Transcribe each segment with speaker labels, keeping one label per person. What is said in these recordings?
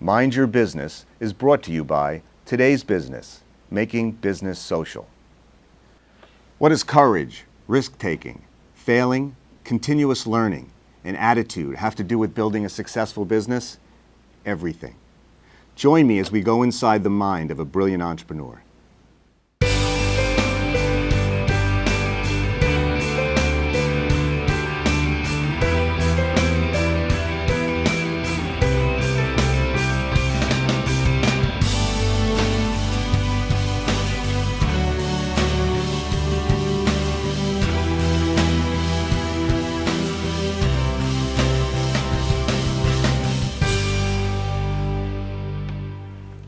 Speaker 1: Mind Your Business is brought to you by Today's Business, making business social. What does courage, risk-taking, failing, continuous learning, and attitude have to do with building a successful business? Everything. Join me as we go inside the mind of a brilliant entrepreneur.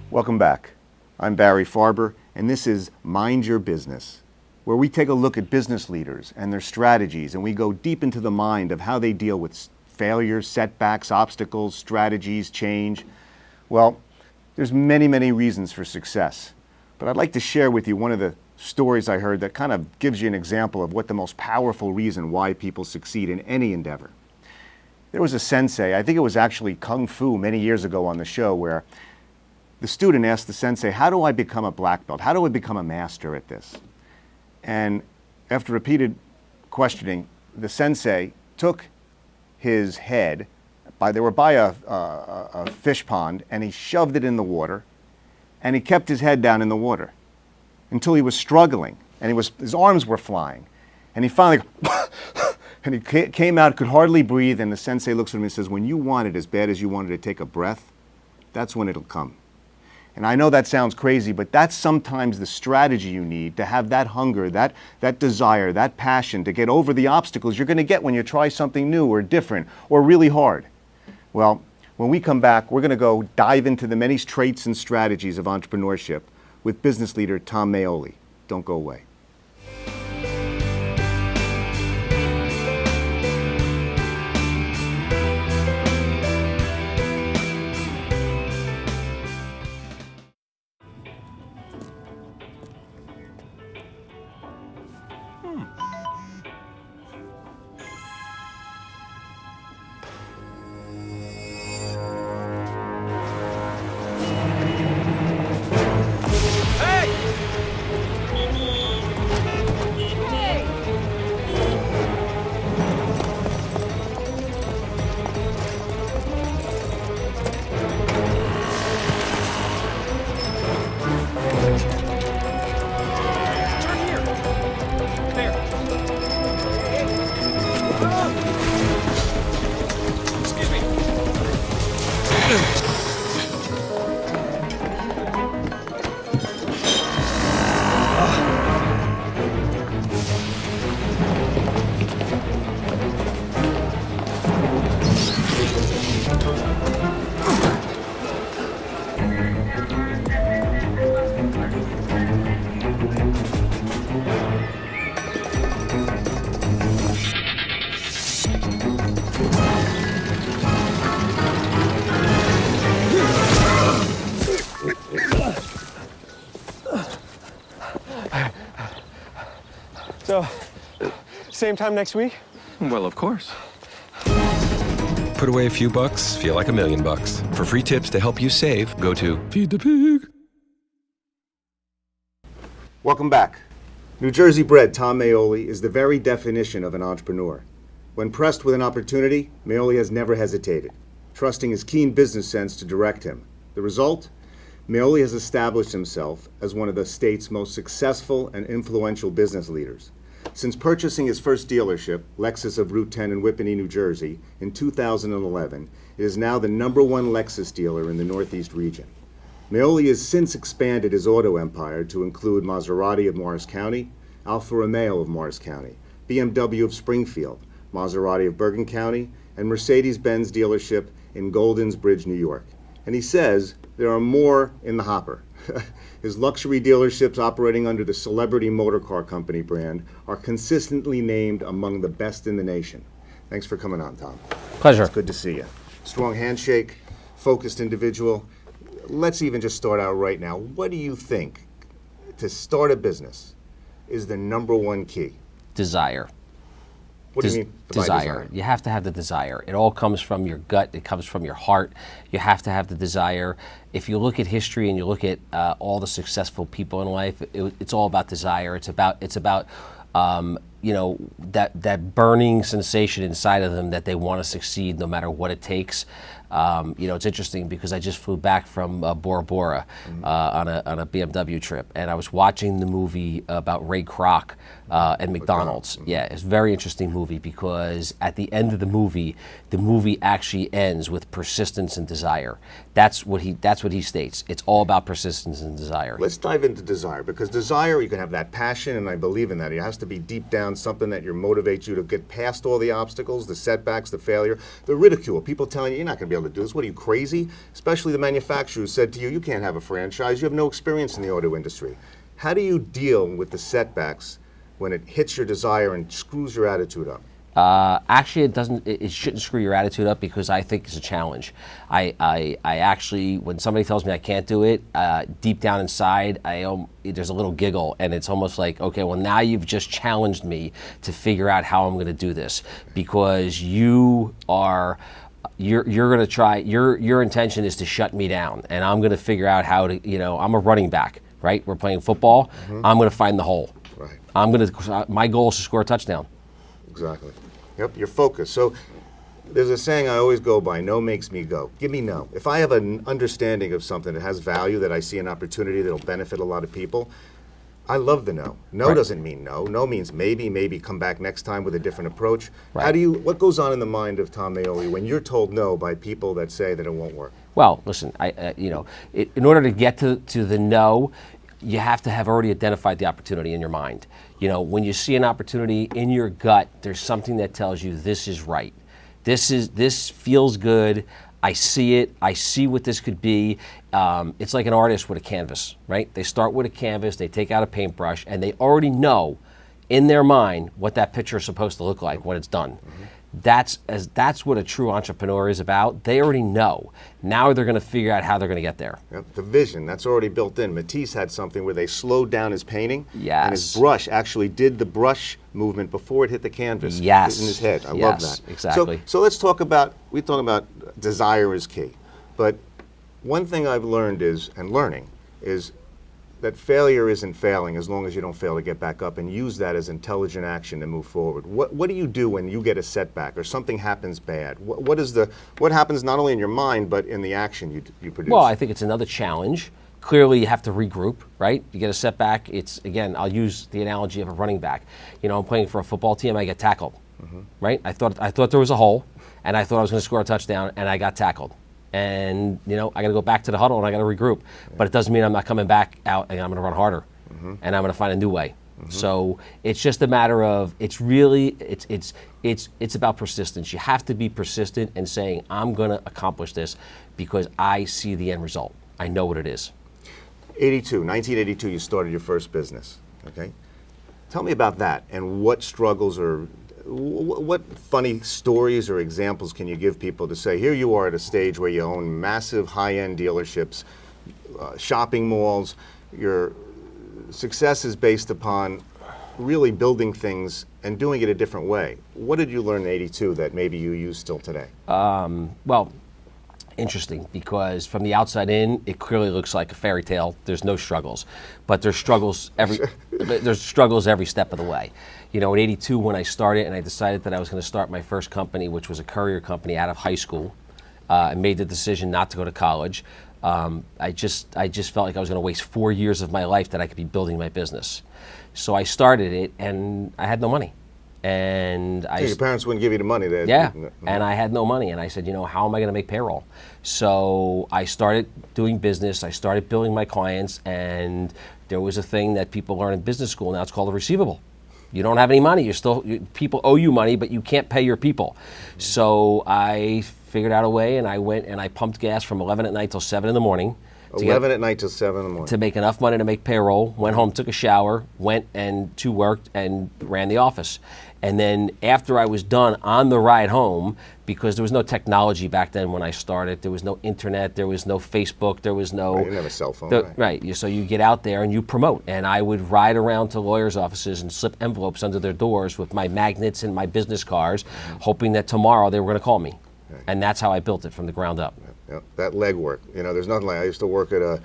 Speaker 1: Welcome back. I'm Barry Farber, and this is Mind Your Business, where we take a look at business leaders and their strategies, and we go deep into the mind of how they deal with failures, setbacks, obstacles, strategies, change. Well, there's many reasons for success, but I'd like to share with you one of the stories I heard that kind of gives you an example of what the most powerful reason why people succeed in any endeavor. There was a sensei, I think it was actually Kung Fu many years ago on the show, where the student asked the sensei, how do I become a black belt? How do I become a master at this? And after repeated questioning, the sensei took his head, they were by a fish pond, and he shoved it in the water, and he kept his head down in the water until he was struggling, and his arms were flying. And he finally, and he came out, could hardly breathe, and the sensei looks at him and says, when you want it as bad as you wanted to take a breath, that's when it'll come. And I know that sounds crazy, but that's sometimes the strategy you need to have that hunger, that desire, that passion to get over the obstacles you're going to get when you try something new or different or really hard. Well, when we come back, we're going to go dive into the many traits and strategies of entrepreneurship with business leader Tom Maoli. Don't go away.
Speaker 2: So, same time next week?
Speaker 3: Well, of course. Put away a few bucks, feel like $1 million. For free tips to help you save, go to Feed the Pig.
Speaker 1: Welcome back. New Jersey bred Tom Maoli is the very definition of an entrepreneur. When pressed with an opportunity, Maoli has never hesitated, trusting his keen business sense to direct him. The result? Maoli has established himself as one of the state's most successful and influential business leaders. Since purchasing his first dealership, Lexus of Route 10 in Whippany, New Jersey, in 2011, it is now the #1 Lexus dealer in the Northeast region. Maoli has since expanded his auto empire to include Maserati of Morris County, Alfa Romeo of Morris County, BMW of Springfield, Maserati of Bergen County, and Mercedes-Benz dealership in Goldens Bridge, New York. And he says there are more in the hopper. His luxury dealerships operating under the Celebrity Motor Car Company brand are consistently named among the best in the nation. Thanks for coming on, Tom.
Speaker 4: Pleasure.
Speaker 1: It's good to see you. Strong handshake, focused individual. Let's even just start out right now. What do you think, to start a business, is the #1 key?
Speaker 4: Desire.
Speaker 1: What do you mean by
Speaker 4: desire? You have to have the desire. It all comes from your gut. It comes from your heart. You have to have the desire. If you look at history and you look at all the successful people in life, it's all about desire. It's about that burning sensation inside of them that they want to succeed no matter what it takes. It's interesting because I just flew back from Bora Bora on a BMW trip, and I was watching the movie about Ray Kroc and McDonald's. Yeah, it's a very interesting movie because at the end of the movie actually ends with persistence and desire. That's what he states. It's all about persistence and desire.
Speaker 1: Let's dive into desire, because desire, you can have that passion, and I believe in that. It has to be deep down something that motivates you to get past all the obstacles, the setbacks, the failure, the ridicule. People telling you, you're not going to be able to do this. What are you, crazy? Especially the manufacturer who said to you, you can't have a franchise. You have no experience in the auto industry. How do you deal with the setbacks when it hits your desire and screws your attitude up?
Speaker 4: Actually, it doesn't. It shouldn't screw your attitude up because I think it's a challenge. I actually, when somebody tells me I can't do it, deep down inside, there's a little giggle, and it's almost like, okay, well now you've just challenged me to figure out how I'm going to do this, because you're going to try. Your intention is to shut me down, and I'm going to figure out how to. I'm a running back, right? We're playing football. I'm going to find the hole.
Speaker 1: Right.
Speaker 4: My goal is to score a touchdown.
Speaker 1: Exactly. Yep, you're focused. So there's a saying I always go by, no makes me go. Give me no. If I have an understanding of something that has value, that I see an opportunity that'll benefit a lot of people, I love the no. No doesn't mean no. No means maybe come back next time with a different approach.
Speaker 4: Right.
Speaker 1: What goes on in the mind of Tom Maoli when you're told no by people that say that it won't work?
Speaker 4: Well, listen, in order to get to the no, you have to have already identified the opportunity in your mind. When you see an opportunity in your gut, there's something that tells you this is right. This feels good. I see it. I see what this could be. It's like an artist with a canvas, right? They start with a canvas, they take out a paintbrush, and they already know in their mind what that picture is supposed to look like when it's done. That's what a true entrepreneur is about. They already know. Now they're going to figure out how they're going to get there.
Speaker 1: Yep, the vision, that's already built in. Matisse had something where they slowed down his painting,
Speaker 4: Yes.
Speaker 1: and his brush actually did the brush movement before it hit the canvas.
Speaker 4: Yes.
Speaker 1: In his head. I love
Speaker 4: Yes,
Speaker 1: that.
Speaker 4: exactly.
Speaker 1: So let's talk about, desire is key. But one thing I've learned is that failure isn't failing as long as you don't fail to get back up, and use that as intelligent action to move forward. What do you do when you get a setback or something happens bad? What happens not only in your mind but in the action you produce?
Speaker 4: Well, I think it's another challenge. Clearly, you have to regroup, right? You get a setback. I'll use the analogy of a running back. I'm playing for a football team. I get tackled, right? I thought there was a hole, and I thought I was going to score a touchdown, and I got tackled. And I got to go back to the huddle and I got to regroup. But it doesn't mean I'm not coming back out and I'm going to run harder, and I'm going to find a new way. So it's just a matter of it's about persistence. You have to be persistent and saying, I'm going to accomplish this because I see the end result. I know what it is.
Speaker 1: 1982, you started your first business. Okay, tell me about that and what struggles or what funny stories or examples can you give people to say, here you are at a stage where you own massive high-end dealerships, shopping malls, your success is based upon really building things and doing it a different way. What did you learn in 82 that maybe you use still today?
Speaker 4: Well, interesting, because from the outside in, it clearly looks like a fairy tale. There's no struggles, but there's struggles every step of the way. In 82 when I started and I decided that I was going to start my first company, which was a courier company out of high school, I made the decision not to go to college. I just felt like I was going to waste 4 years of my life that I could be building my business. So I started it and I had no money. And
Speaker 1: your parents wouldn't give you the money.
Speaker 4: And I had no money, and I said, how am I going to make payroll? So I started doing business. I started billing my clients, and there was a thing that people learn in business school now. It's called a receivable. You don't have any money. People owe you money, but you can't pay your people. So I figured out a way, and I went and I pumped gas from 11 at night till 7 in the morning,
Speaker 1: 11 at night till 7 in the morning.
Speaker 4: to make enough money to make payroll, went home, took a shower, went and to work and ran the office. And then after I was done on the ride home, because there was no technology back then when I started, there was no internet, there was no Facebook, there was no...
Speaker 1: Right, you didn't have a cell phone,
Speaker 4: right. So you get out there and you promote. And I would ride around to lawyers' offices and slip envelopes under their doors with my magnets and my business cards, hoping that tomorrow they were going to call me.
Speaker 1: Right.
Speaker 4: And that's how I built it from the ground up.
Speaker 1: Yeah, that legwork. There's nothing like... I used to work at a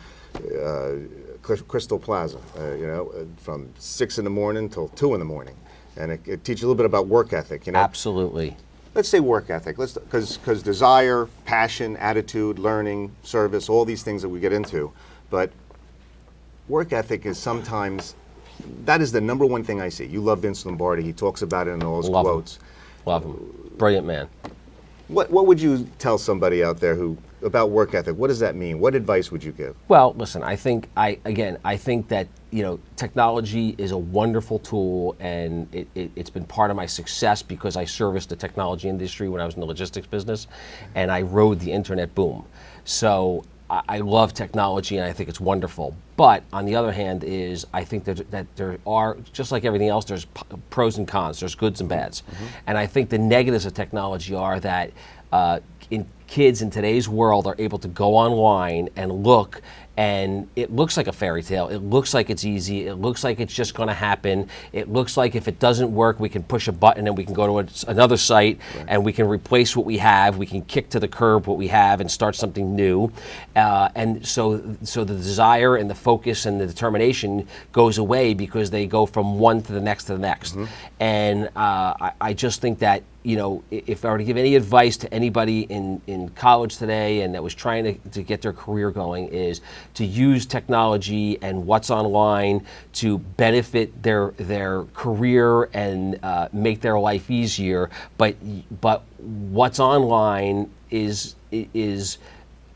Speaker 1: Crystal Plaza, from 6 in the morning till 2 in the morning. And it teaches a little bit about work ethic,
Speaker 4: Absolutely.
Speaker 1: Let's say work ethic. Because desire, passion, attitude, learning, service, all these things that we get into. But work ethic is sometimes, that is the number one thing I see. You love Vince Lombardi. He talks about it in all his quotes.
Speaker 4: Love him. Brilliant man.
Speaker 1: What would you tell somebody out there about work ethic? What does that mean? What advice would you give?
Speaker 4: Well, listen, I think that, technology is a wonderful tool, and it's been part of my success because I serviced the technology industry when I was in the logistics business, and I rode the internet boom. So I love technology, and I think it's wonderful. But on the other hand I think that there are, just like everything else, there's pros and cons, there's goods and bads. And I think the negatives of technology are that kids in today's world are able to go online and look, and it looks like a fairy tale. It looks like it's easy. It looks like it's just going to happen. It looks like if it doesn't work, we can push a button and we can go to another site, and we can replace what we have. We can kick to the curb what we have and start something new. And so the desire and the focus and the determination goes away because they go from one to the next to the next. And I just think that, if I were to give any advice to anybody in college today and that was trying to get their career going, is to use technology and what's online to benefit their career and make their life easier. But what's online is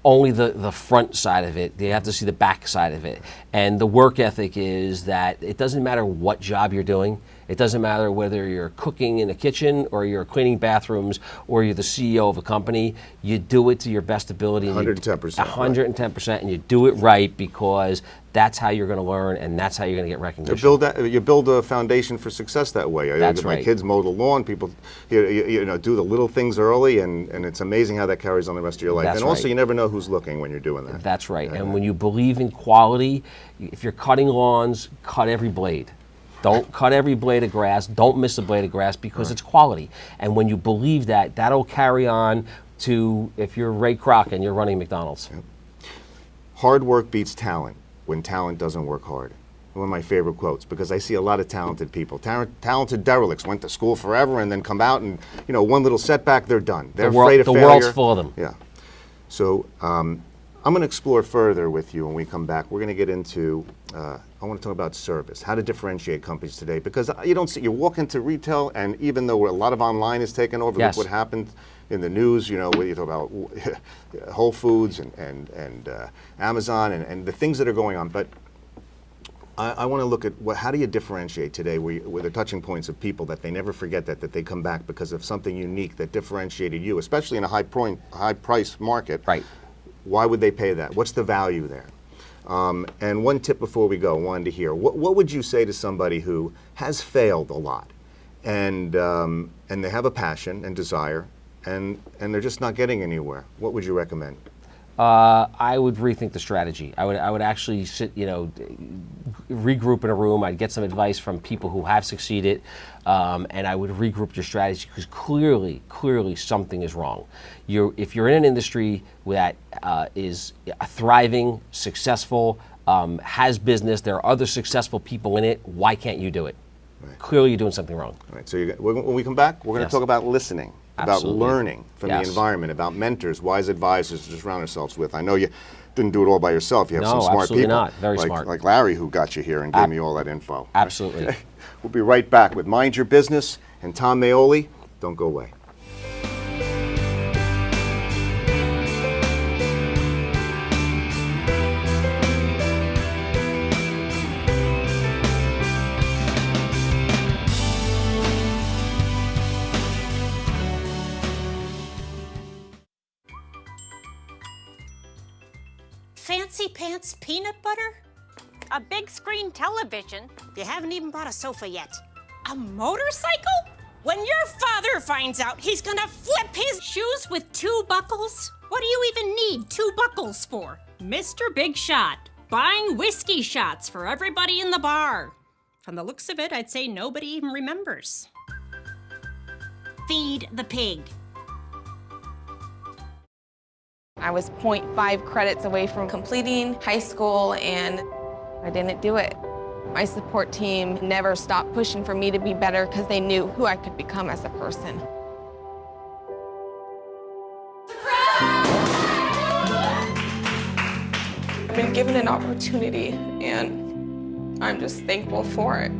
Speaker 4: only the front side of it. You have to see the back side of it. And the work ethic is that it doesn't matter what job you're doing. It doesn't matter whether you're cooking in a kitchen or you're cleaning bathrooms or you're the CEO of a company. You do it to your best ability.
Speaker 1: 110%.
Speaker 4: 110%, and you do it right, because that's how you're going to learn and that's how you're going to get recognition.
Speaker 1: You build a foundation for success that way.
Speaker 4: That's
Speaker 1: My
Speaker 4: right.
Speaker 1: kids mow the lawn. People, do the little things early, and it's amazing how that carries on the rest of your life.
Speaker 4: That's
Speaker 1: and also,
Speaker 4: right.
Speaker 1: you never know who's looking when you're doing that.
Speaker 4: That's right. And when you believe in quality, if you're cutting lawns, cut every blade. Don't cut every blade of grass. Don't miss a blade of grass, because it's quality. And when you believe that, that'll carry on to if you're Ray Kroc and you're running McDonald's.
Speaker 1: Yep. Hard work beats talent when talent doesn't work hard. One of my favorite quotes, because I see a lot of talented people, talented derelicts, went to school forever and then come out and, one little setback, they're done. They're afraid of failure.
Speaker 4: The world's full of them.
Speaker 1: Yeah. So I'm going to explore further with you when we come back. We're going to get into, I want to talk about service, how to differentiate companies today, because you walk into retail, and even though a lot of online is taken over,
Speaker 4: Yes.
Speaker 1: look what happened in the news, where you talk about Whole Foods and Amazon and the things that are going on. But I want to look at how do you differentiate today with the touching points of people that they never forget that they come back because of something unique that differentiated you, especially in a high price market.
Speaker 4: Right.
Speaker 1: Why would they pay that? What's the value there? And one tip before we go, I wanted to hear, what would you say to somebody who has failed a lot and they have a passion and desire and they're just not getting anywhere? What would you recommend?
Speaker 4: I would rethink the strategy. I would actually sit, regroup in a room. I'd get some advice from people who have succeeded, and I would regroup your strategy, because clearly something is wrong. If you're in an industry that is thriving, successful, has business, there are other successful people in it, why can't you do it? Right. Clearly you're doing something wrong.
Speaker 1: All right, so when we come back, we're going to talk about listening.
Speaker 4: Absolutely.
Speaker 1: About learning from the
Speaker 4: Yes.
Speaker 1: environment, about mentors, wise advisors to surround ourselves with. I know you didn't do it all by yourself. You have some
Speaker 4: No,
Speaker 1: smart
Speaker 4: absolutely
Speaker 1: people.
Speaker 4: not. Very smart.
Speaker 1: Like Larry, who got you here and gave me all that info.
Speaker 4: Absolutely.
Speaker 1: We'll be right back with Mind Your Business and Tom Maoli. Don't go away.
Speaker 5: fancy pants peanut butter?
Speaker 6: A big screen television.
Speaker 5: You haven't even bought a sofa yet.
Speaker 6: A motorcycle? When your father finds out, he's gonna flip his
Speaker 5: Shoes with 2 buckles? What do you even need 2 buckles for?
Speaker 6: Mr. Big Shot, buying whiskey shots for everybody in the bar. From the looks of it, I'd say nobody even remembers.
Speaker 5: Feed the pig.
Speaker 7: I was .5 credits away from completing high school, and I didn't do it. My support team never stopped pushing for me to be better because they knew who I could become as a person. I've been given an opportunity, and I'm just thankful for it.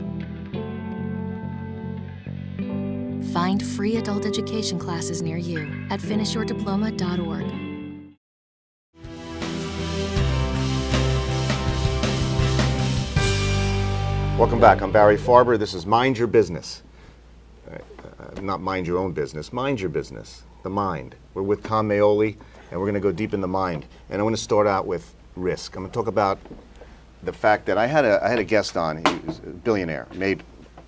Speaker 8: Find free adult education classes near you at finishyourdiploma.org.
Speaker 1: Welcome back. I'm Barry Farber. This is Mind Your Business. Not mind your own business, mind your business, the mind. We're with Tom Maoli, and we're going to go deep in the mind. And I want to start out with risk. I'm going to talk about the fact that I had a guest on. He was a billionaire, made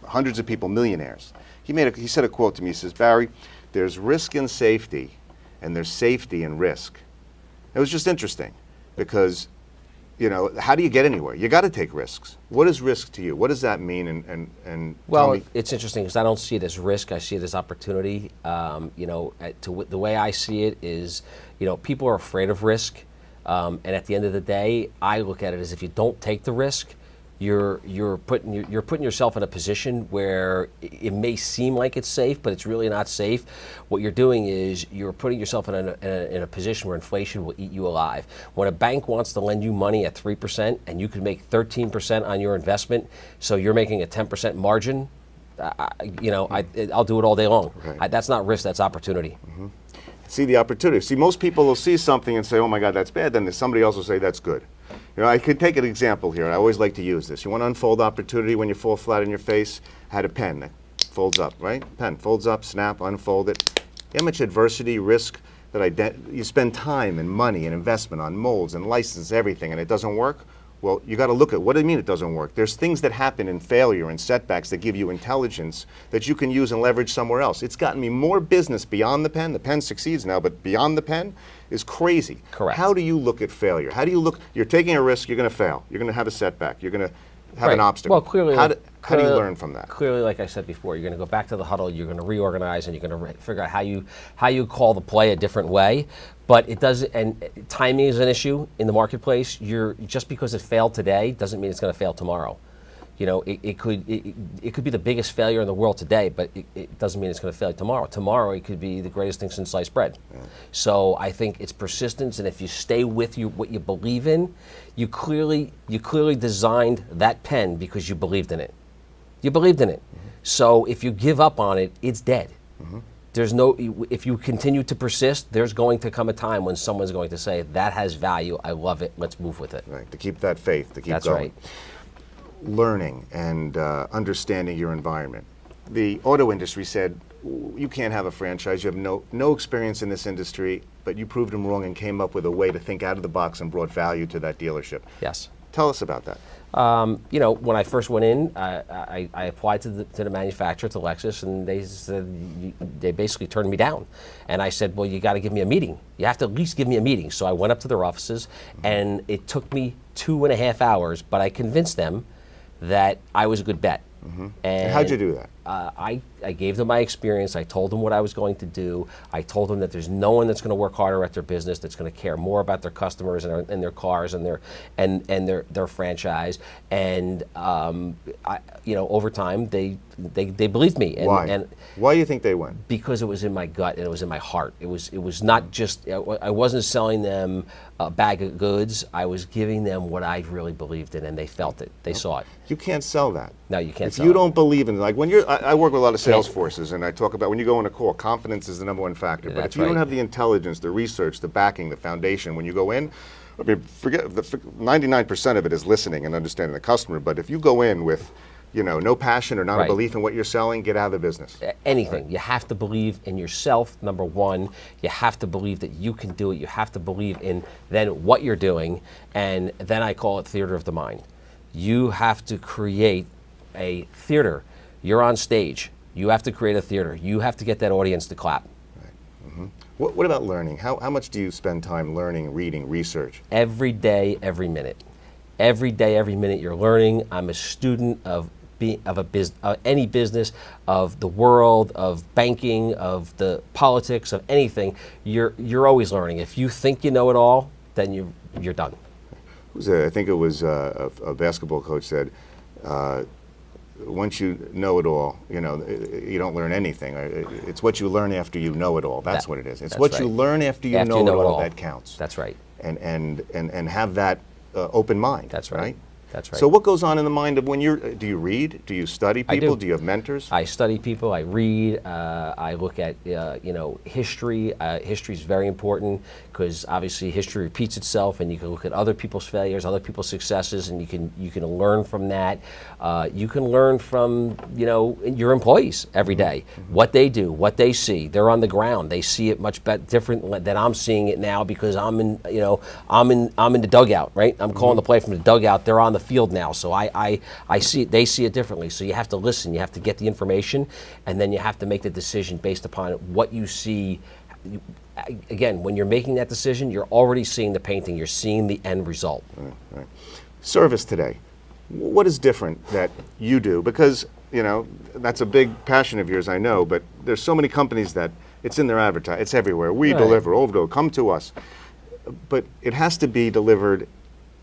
Speaker 1: hundreds of people millionaires. He said a quote to me. He says, Barry, there's risk in safety, and there's safety in risk. It was just interesting because, you know, how do you get anywhere? You got to take risks. What is risk to you? What does that mean? And
Speaker 4: Well,
Speaker 1: tell me.
Speaker 4: it's interesting because I don't see it as risk. I see it as opportunity. The way I see it is, people are afraid of risk, and at the end of the day, I look at it as if you don't take the risk, you're putting yourself in a position where it may seem like it's safe, but it's really not safe. What you're doing is you're putting yourself in a position where inflation will eat you alive. When a bank wants to lend you money at 3% and you can make 13% on your investment, so you're making a 10% margin, I'll do it all day long.
Speaker 1: Okay.
Speaker 4: That's not risk, that's opportunity.
Speaker 1: Mm-hmm. See the opportunity. See, most people will see something and say, oh my God, that's bad. Then somebody else will say, that's good. I could take an example here. I always like to use this. You want to unfold opportunity when you fall flat on your face? Had a pen that folds up, right? Pen folds up, snap, unfold it. How much adversity, risk that you spend time and money and investment on molds and license everything, and it doesn't work? Well, you got to look at what do you mean it doesn't work? There's things that happen in failure and setbacks that give you intelligence that you can use and leverage somewhere else. It's gotten me more business beyond the pen. The pen succeeds now, but beyond the pen is crazy.
Speaker 4: Correct.
Speaker 1: How do you look at failure? How do you look? You're taking a risk. You're going to fail. You're going to have a setback. You're going to have an obstacle.
Speaker 4: Well, clearly,
Speaker 1: how do you learn from that?
Speaker 4: Clearly, like I said before, you're going to go back to the huddle. You're going to reorganize, and you're going to figure out how you call the play a different way. But it doesn't. And timing is an issue in the marketplace. Just because it failed today doesn't mean it's going to fail tomorrow. It could be the biggest failure in the world today, but it doesn't mean it's going to fail tomorrow. Tomorrow it could be the greatest thing since sliced bread. Yeah. So I think it's persistence, and if you stay with what you believe in, you clearly designed that pen because you believed in it. You believed in it. Mm-hmm. So if you give up on it, it's dead. Mm-hmm. If you continue to persist, there's going to come a time when someone's going to say, that has value, I love it, let's move with it.
Speaker 1: Right, to keep that faith, to keep
Speaker 4: That's
Speaker 1: going.
Speaker 4: Right.
Speaker 1: Learning and understanding your environment. The auto industry said, you can't have a franchise, you have no experience in this industry, but you proved them wrong and came up with a way to think out of the box and brought value to that dealership.
Speaker 4: Yes.
Speaker 1: Tell us about that.
Speaker 4: When I first went in, I applied to the manufacturer, to Lexus, and they basically turned me down. And I said, well, you got to give me a meeting. You have to at least give me a meeting. So I went up to their offices, and it took me 2.5 hours, but I convinced them that I was a good bet.
Speaker 1: Mm-hmm. And how'd you do that?
Speaker 4: I gave them my experience. I told them what I was going to do. I told them that there's no one that's going to work harder at their business, that's going to care more about their customers and their cars and their franchise. And over time they believed me.
Speaker 1: Why?
Speaker 4: And
Speaker 1: why do you think they went?
Speaker 4: Because it was in my gut and it was in my heart. It was not just. I wasn't selling them a bag of goods. I was giving them what I really believed in, and they felt it. They saw it.
Speaker 1: You can't sell that.
Speaker 4: No, you can't.
Speaker 1: If you don't believe in it, like when I work with a lot of sales forces, and I talk about when you go on a call, confidence is the #1 factor. But if you don't have the intelligence, the research, the backing, the foundation, when you go in, I mean, forget 99% of it is listening and understanding the customer. But if you go in with no passion or not a
Speaker 4: Right.
Speaker 1: belief in what you're selling, get out of the business.
Speaker 4: Anything. You have to believe in yourself, number one. You have to believe that you can do it. You have to believe in then what you're doing, and then I call it theater of the mind. You have to create a theater. You're on stage. You have to create a theater. You have to get that audience to clap.
Speaker 1: What about learning? How much do you spend time learning, reading, research?
Speaker 4: Every day, every minute. Every day, every minute you're learning. I'm a student of any business, of the world, of banking, of the politics, of anything. You're always learning. If you think you know it all, then you're done.
Speaker 1: I think it was a basketball coach said, once you know it all, you don't learn anything. It's what you learn after you know it all. That's what it is. It's
Speaker 4: that's
Speaker 1: what
Speaker 4: right.
Speaker 1: you learn after you know it all that counts.
Speaker 4: That's right.
Speaker 1: And have that open mind.
Speaker 4: That's right. That's right.
Speaker 1: So what goes on in the mind of when do you read? Do you study people?
Speaker 4: do.
Speaker 1: You have mentors?
Speaker 4: I study people. I read. I look at history. History is very important because obviously history repeats itself, and you can look at other people's failures, other people's successes, and you can learn from that. You can learn from your employees every day, what they do, what they see. They're on the ground. They see it much different than I'm seeing it now because I'm in the dugout, right? I'm calling the play from the dugout. They're on the field now, so I see it, they see it differently. So you have to listen, you have to get the information, and then you have to make the decision based upon what you see. Again, when you're making that decision, you're already seeing the painting, you're seeing the end result.
Speaker 1: Right. Service today, what is different that you do? Because that's a big passion of yours, I know, but there's so many companies that it's in their advertising, it's everywhere. We deliver, come to us. But it has to be delivered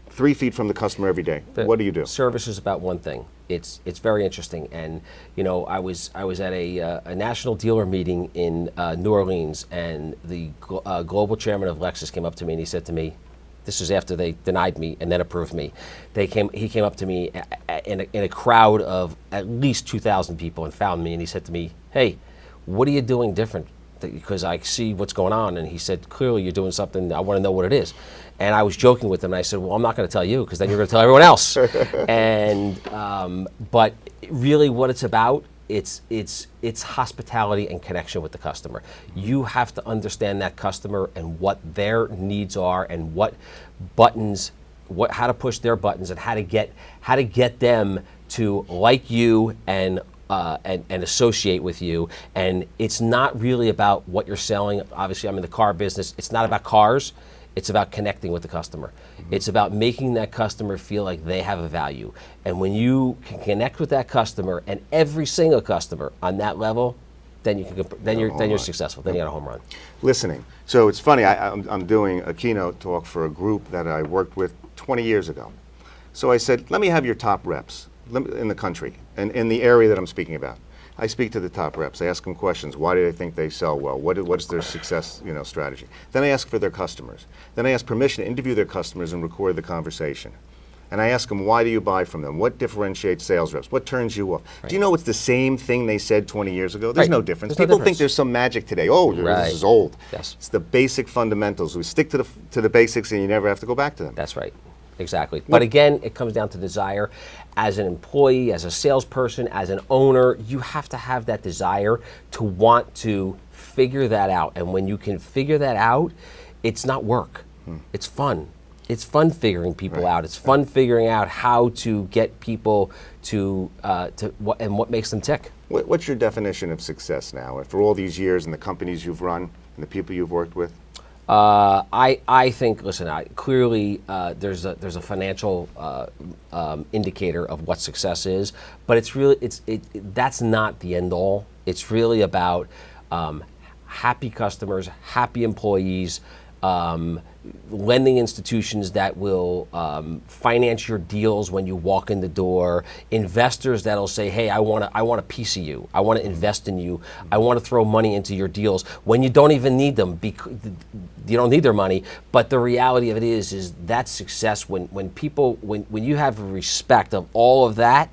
Speaker 1: 3 feet from the customer every day. What do you do?
Speaker 4: Service is about one thing. It's very interesting, and I was at a national dealer meeting in New Orleans, and the global chairman of Lexus came up to me and he said to me, this is after they denied me and then approved me. He came up to me in a crowd of at least 2,000 people and found me, and he said to me, hey, what are you doing different? Because I see what's going on, and he said, clearly you're doing something, I want to know what it is. And I was joking with him, and I said, well, I'm not going to tell you, because then you're going to tell everyone else. And but really what it's about, it's hospitality and connection with the customer. You have to understand that customer and what their needs are, and how to push their buttons, and how to get them to like you and associate with you. And it's not really about what you're selling. Obviously, I'm in the car business. It's not about cars. It's about connecting with the customer. It's about making that customer feel like they have a value. And when you can connect with that customer, and every single customer on that level, then you're successful. Then you got a home run.
Speaker 1: Listening. So it's funny. I'm doing a keynote talk for a group that I worked with 20 years ago. So I said, let me have your top reps in the country and in the area that I'm speaking about. I speak to the top reps. I ask them questions. Why do they think they sell well? What's their success strategy? Then I ask for their customers. Then I ask permission to interview their customers and record the conversation. And I ask them, why do you buy from them? What differentiates sales reps? What turns you off? Right. Do you know it's the same thing they said 20 years ago? There's no difference. People think there's some magic today. Oh, this is old.
Speaker 4: Yes.
Speaker 1: It's the basic fundamentals. We stick to the basics, and you never have to go back to them.
Speaker 4: That's right. Exactly. But again, it comes down to desire. As an employee, as a salesperson, as an owner, you have to have that desire to want to figure that out. And when you can figure that out, it's not work. It's fun. It's fun figuring people out. It's fun figuring out how to get people to what makes them tick.
Speaker 1: What's your definition of success now? For all these years and the companies you've run and the people you've worked with?
Speaker 4: I think, listen, clearly there's a financial indicator of what success is, but that's not the end all. It's really about happy customers, happy employees, lending institutions that will finance your deals when you walk in the door, investors that'll say, hey, I want a piece of you, I want to invest in you, I want to throw money into your deals when you don't even need them, because you don't need their money. But the reality of it is that success, when you have respect of all of that,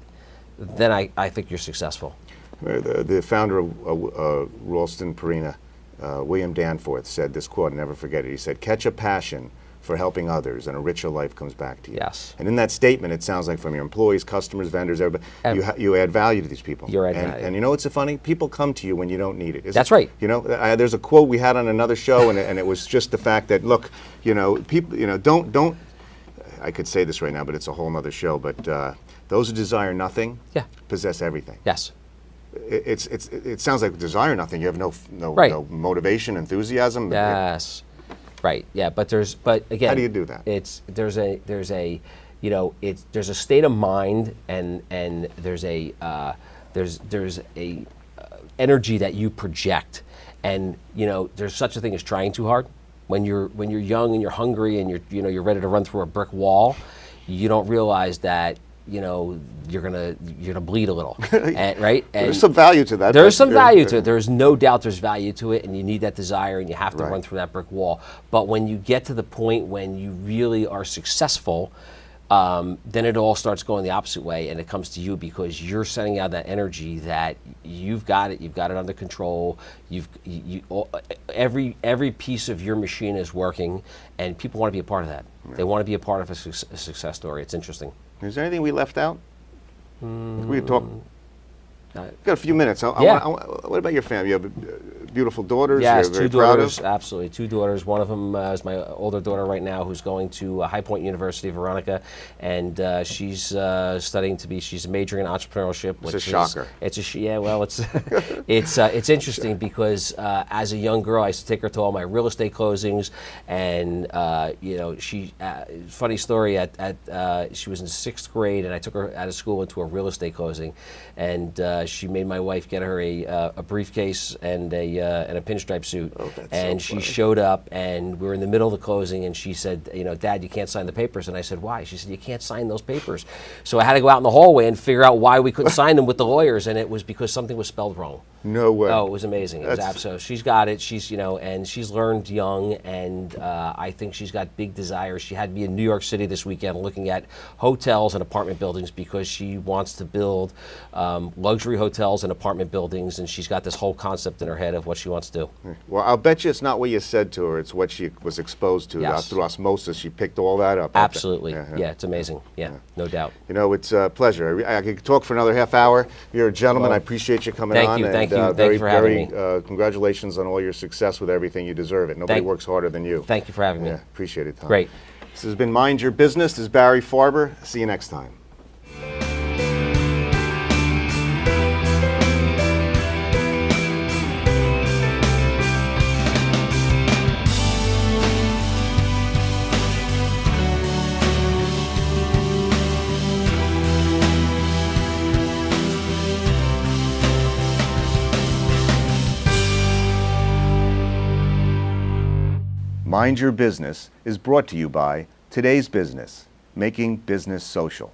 Speaker 4: then I think you're successful.
Speaker 1: The founder of Ralston Purina, William Danforth, said this quote, I'll never forget it. He said, catch a passion for helping others, and a richer life comes back to you.
Speaker 4: Yes.
Speaker 1: And in that statement, it sounds like from your employees, customers, vendors, everybody, you add value to these people.
Speaker 4: You're adding value.
Speaker 1: And you know what's so funny? People come to you when you don't need it.
Speaker 4: That's right.
Speaker 1: You know, there's a quote we had on another show, and it was just the fact that, look, you know, people, you know, don't. I could say this right now, but it's a whole nother show. But those who desire nothing possess everything.
Speaker 4: Yes.
Speaker 1: It sounds like desire nothing. You have no
Speaker 4: Right.
Speaker 1: motivation, enthusiasm.
Speaker 4: Yes. Right. Yeah. But again,
Speaker 1: How do you do that?
Speaker 4: There's a you know, there's a state of mind and there's a energy that you project, and you know, there's such a thing as trying too hard. When you're young and you're hungry and you're ready to run through a brick wall, you don't realize that, you know, you're gonna bleed a little, right? And
Speaker 1: there's some value to that.
Speaker 4: There's some value to it. There's no doubt there's value to it, and you need that desire, and you have to
Speaker 1: Right.
Speaker 4: run through that brick wall. But when you get to the point when you really are successful, then it all starts going the opposite way, and it comes to you because you're sending out that energy that you've got it under control. Every piece of your machine is working, and people want to be a part of that. Yeah. They want to be a part of a success story. It's interesting.
Speaker 1: Is there anything we left out? We could talk. Got a few minutes.
Speaker 4: Yeah.
Speaker 1: What about your family? You have beautiful daughters.
Speaker 4: Yes,
Speaker 1: you're very
Speaker 4: two
Speaker 1: proud
Speaker 4: daughters.
Speaker 1: of?
Speaker 4: Absolutely, two daughters. One of them is my older daughter right now, who's going to High Point University, Veronica, and she's studying to be. She's majoring in entrepreneurship.
Speaker 1: It's a shocker.
Speaker 4: Yeah. Well, it's it's interesting because as a young girl, I used to take her to all my real estate closings, and you know, she. Funny story. She was in 6th grade, and I took her out of school into a real estate closing, and she made my wife get her a briefcase and a pinstripe suit, and
Speaker 1: so
Speaker 4: she
Speaker 1: funny.
Speaker 4: showed up, and we were in the middle of the closing, and she said, you know, Dad, you can't sign the papers. And I said, why? She said, you can't sign those papers. So I had to go out in the hallway and figure out why we couldn't sign them with the lawyers, and it was because something was spelled wrong.
Speaker 1: No way.
Speaker 4: Oh, it was amazing. It was so she's got it. She's, you know, and she's learned young, and I think she's got big desires. She had me in New York City this weekend looking at hotels and apartment buildings because she wants to build luxury hotels and apartment buildings, and she's got this whole concept in her head of what she wants to do.
Speaker 1: Well, I'll bet you it's not what you said to her. It's what she was exposed to.
Speaker 4: Yes.
Speaker 1: Through osmosis, she picked all that up.
Speaker 4: Absolutely. Yeah, it's amazing. Yeah, no doubt.
Speaker 1: You know, it's a pleasure. I could talk for another half hour. You're a gentleman.
Speaker 4: Well,
Speaker 1: I appreciate you coming
Speaker 4: thank
Speaker 1: on.
Speaker 4: you,
Speaker 1: And,
Speaker 4: thank you. Thank
Speaker 1: very,
Speaker 4: you for having me.
Speaker 1: Congratulations on all your success with everything. You deserve it. Nobody works harder than you.
Speaker 4: Thank you for having me.
Speaker 1: Yeah, appreciate it, Tom.
Speaker 4: Great.
Speaker 1: This has been Mind Your Business. This is Barry Farber. See you next time. Mind Your Business is brought to you by Today's Business, making business social.